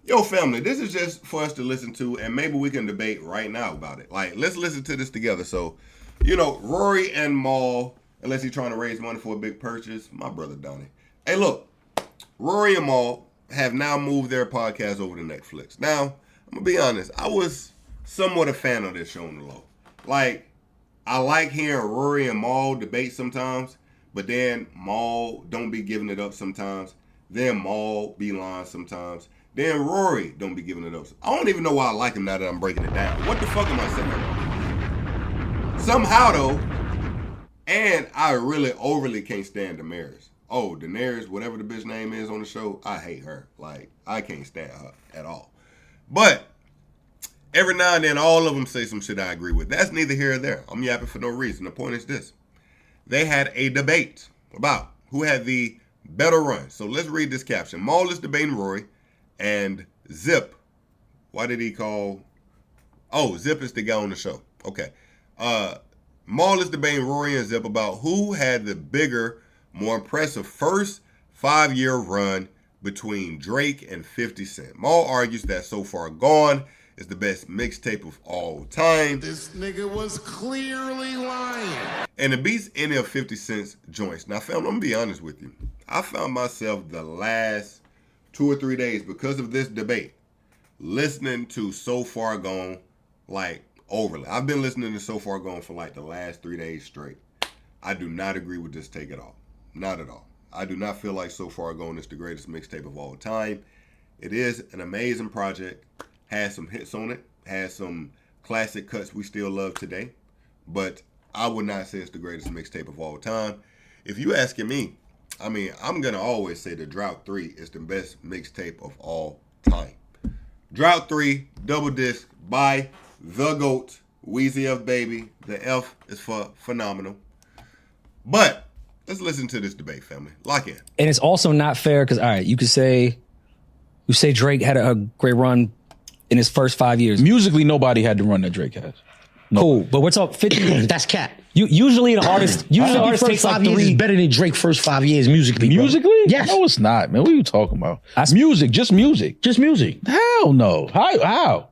Yo, family, this is just for us to listen to, and maybe we can debate right now about it. Like, let's listen to this together. So, Rory and Maul, unless he's trying to raise money for a big purchase, my brother Donnie. Hey, look, Rory and Maul have now moved their podcast over to Netflix. Now, I'm going to be honest, I was somewhat a fan of this show on the low. Like, I like hearing Rory and Maul debate sometimes, but then Maul don't be giving it up sometimes. Then Maul be lying sometimes. Then Rory don't be giving it up. I don't even know why I like him now that I'm breaking it down. What the fuck am I saying? Somehow, though, and I really overly can't stand Daenerys. Oh, Daenerys, whatever the bitch name is on the show, I hate her. Like, I can't stand her at all. But every now and then, all of them say some shit I agree with. That's neither here or there. I'm yapping for no reason. The point is this. They had a debate about who had the better run. So let's read this caption. Maul is debating Rory. And Zip, why did he call? Oh, Zip is the guy on the show. Okay. Maul is debating Rory and Zip about who had the bigger, more impressive first 5-year run between Drake and 50 Cent. Maul argues that So Far Gone is the best mixtape of all time. This nigga was clearly lying. And it beats any of 50 Cent's joints. Now, fam, I'm going to be honest with you. I found myself the last 2 or 3 days because of this debate listening to So Far Gone like overly. I've been listening to So Far Gone for like the last 3 days straight. I do not agree with this take at all. Not at all. I do not feel like So Far Gone is the greatest mixtape of all time. It is an amazing project. Has some hits on it. Has some classic cuts we still love today. But I would not say it's the greatest mixtape of all time. If you asking me, I'm going to always say that Drought 3 is the best mixtape of all time. Drought 3, double disc by The GOAT, Weezy F Baby. The F is for phenomenal. But let's listen to this debate, family. Lock in. And it's also not fair because, all right, you say Drake had a great run in his first 5 years. Musically, nobody had the run that Drake has. No. Cool, but we're talking 50. That's cat. Usually an artist takes like 3 years better than Drake first 5 years musically. Musically? Yes. No, it's not, man. What are you talking about? Music, just music. Just music. Hell no. How?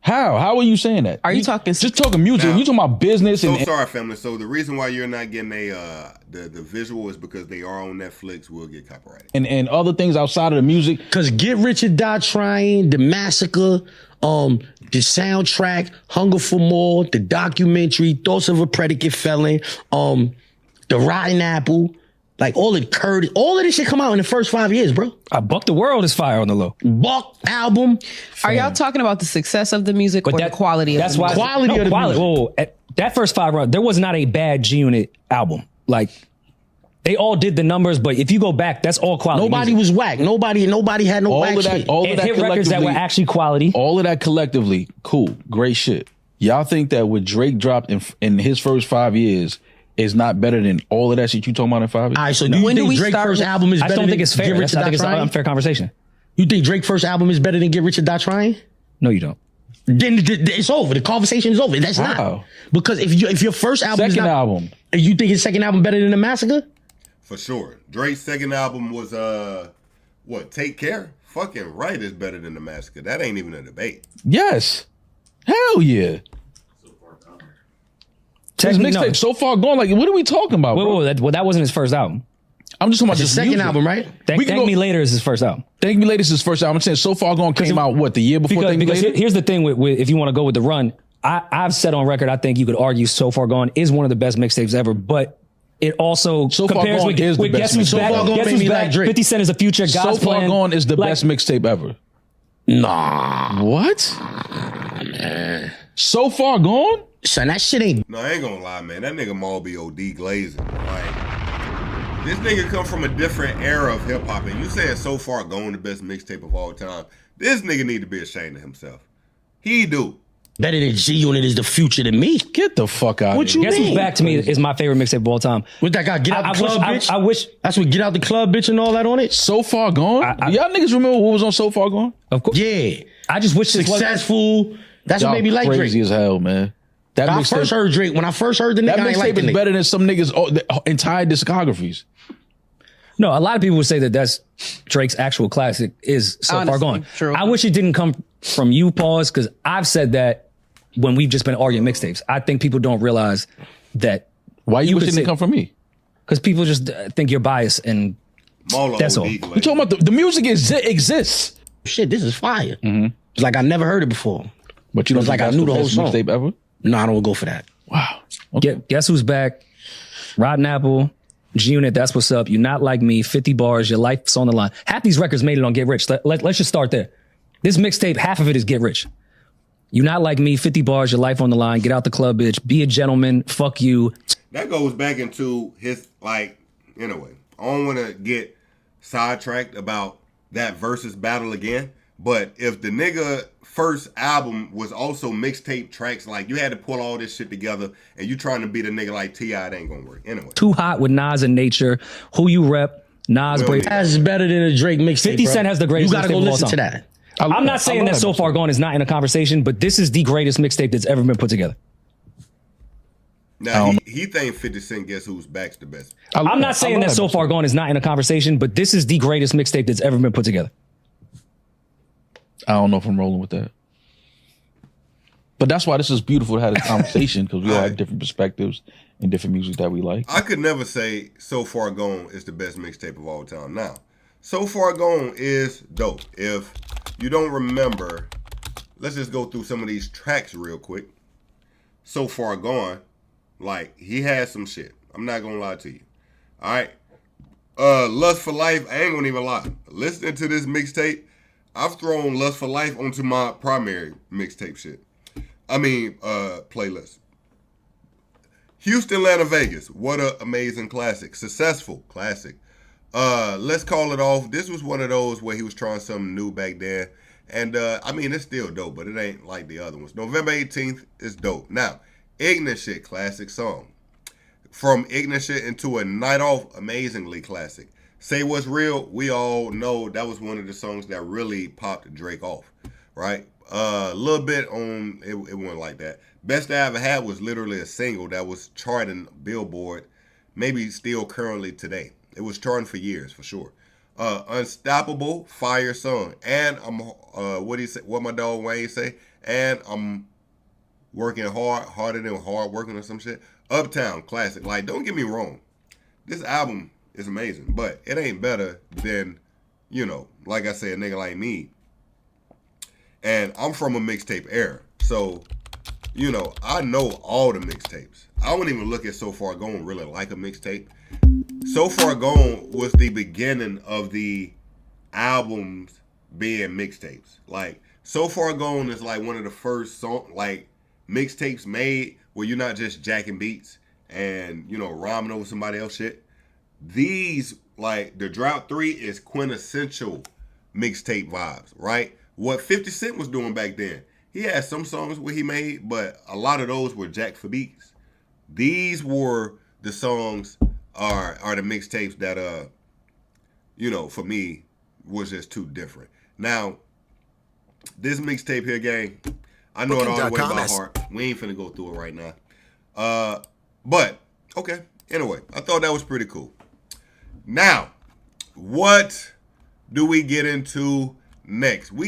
How are you saying that? Are you talking? Just talking music. Now, you talking about business. Sorry, family. So the reason why you're not getting the visual is because they are on Netflix. We'll get copyrighted. And other things outside of the music. Because Get Rich or Die Trying, The Massacre, the soundtrack, Hunger for More, the documentary, Thoughts of a Predicate Felon, The Rotten Apple, like all of this shit come out in the first 5 years, bro. Buck the World is fire on the low. Buck album. Are y'all talking about the success of the music or the quality of the music? Quality of the music. Whoa, that first 5 run, there was not a bad G-Unit album. Like, they all did the numbers, but if you go back, that's all quality. Nobody was whack. Nobody had no whack shit. All of that hit records that were actually quality. All of that collectively, cool, great shit. Y'all think that what Drake dropped in his first 5 years is not better than all of that shit you talking about in 5 years? All right, so do you think Drake's first album is better than I don't think it's fair. I think it's an unfair conversation. You think Drake's first album is better than Get Rich or Die Trying? No, you don't. Then it's over. The conversation is over. That's not. Because if your first album is not... Second album. You think his second album better than The Massacre? For sure. Drake's second album was, Take Care? Fucking right is better than The Massacre. That ain't even a debate. Yes. Hell yeah. His mixtape So Far Gone. Like, what are we talking about, bro? That wasn't his first album. I'm just talking about the second music. album, right? Thank Me Later is his first album. Thank Me Later is his first album. I'm saying So Far Gone came out, the year before Thank Me Later? Here's the thing with if you want to go with the run, I've said on record, I think you could argue So Far Gone is one of the best mixtapes ever, but it also compares with Guess Who's Back. 50 Cent is a future. God's So Far Plan. Gone is the best mixtape ever. Nah. What? Man. So Far Gone? Son, that shit ain't... No, I ain't gonna lie, man. That nigga Maul be OD glazing. Like, this nigga come from a different era of hip-hop, and you saying So Far Gone the best mixtape of all time. This nigga need to be ashamed of himself. He do. Better than G-Unit is the future to me. Get the fuck out of here. What you mean? Guess Who's Back to me is my favorite mixtape of all time. What that guy, Get Out the Club, bitch? I wish. That's what Get Out the Club, bitch, and all that on it? So Far Gone? Y'all niggas remember what was on So Far Gone? Of course. Yeah. I just wish Successful. That's what made me like Drake. Crazy as hell, man. When I first heard Drake, when I first heard the nigga, that I ain't like mixtape the is nigga. better than some niggas' entire discographies. No, a lot of people would say that that's Drake's actual classic is So Far Gone. True. I wish it didn't come from you, Pause, because I've said that when we've just been arguing mixtapes. I think people don't realize that. Why you wish it didn't come from me? Because people just think you're biased, and that's all. We're talking about the music exists. Shit, this is fire. It's like I never heard it before. But you know, like I knew the whole song. Mixtape ever? No, I don't go for that. Wow. Okay. Guess who's back? Rotten Apple, G-Unit, That's What's Up, You Not Like Me, 50 Bars, Your Life's on the Line. Half these records made it on Get Rich. Let's just start there. This mixtape, half of it is Get Rich. You Not Like Me, 50 Bars, Your Life on the Line, Get Out the Club, Bitch, Be a Gentleman, Fuck You. That goes back into his, anyway, I don't want to get sidetracked about that versus battle again, but if the nigga first album was also mixtape tracks, like you had to pull all this shit together and you trying to beat a nigga like T.I., it ain't gonna work. Anyway. Too Hot with Nas and Nature, Who You Rep, Nas Break. That's better than a Drake mixtape. 50 Cent has the greatest. You gotta go listen to that. I'm not saying that So Far Gone is not in a conversation, but this is the greatest mixtape that's ever been put together. Now, he think 50 Cent Guess Who's Back's the best. I'm not saying that So Far Gone is not in a conversation, but this is the greatest mixtape that's ever been put together. I don't know if I'm rolling with that. But that's why this is beautiful to have this conversation, because we all have different perspectives and different music that we like. I could never say So Far Gone is the best mixtape of all time. Now, So Far Gone is dope. If you don't remember, let's just go through some of these tracks real quick. So Far Gone, he has some shit. I'm not gonna lie to you. All right. Lust for Life, I ain't gonna even lie. Listening to this mixtape, I've thrown Lust for Life onto my primary mixtape shit. Playlist. Houston, Atlanta, Vegas. What a amazing classic. Successful classic. Let's Call It Off. This was one of those where he was trying something new back then. And it's still dope, but it ain't like the other ones. November 18th is dope. Now, Ignorant Shit, classic song. From Ignorant Shit into A Night Off, amazingly classic. Say What's Real, we all know that was one of the songs that really popped Drake off, right? A little bit on, it wasn't like that. Best I Ever Had was literally a single that was charting Billboard, maybe still currently today. It was charting for years, for sure. Unstoppable, fire song. And I'm, what my dog Wayne say? And I'm working harder than hard working or some shit. Uptown, classic. Don't get me wrong. This album is amazing, but it ain't better than, like I said, a nigga like me. And I'm from a mixtape era. So, I know all the mixtapes. I don't even look at So Far Gone really like a mixtape. So Far Gone was the beginning of the albums being mixtapes. So Far Gone is one of the first mixtapes made where you're not just jacking beats and, rhyming over somebody else shit. These, the Drought 3 is quintessential mixtape vibes, right? What 50 Cent was doing back then, he had some songs where he made, but a lot of those were jacked for beats. These were the songs are the mixtapes that, for me, was just too different. Now, this mixtape here, gang, I know it all the way by heart. We ain't finna go through it right now. But, okay. Anyway, I thought that was pretty cool. Now, what do we get into next? We got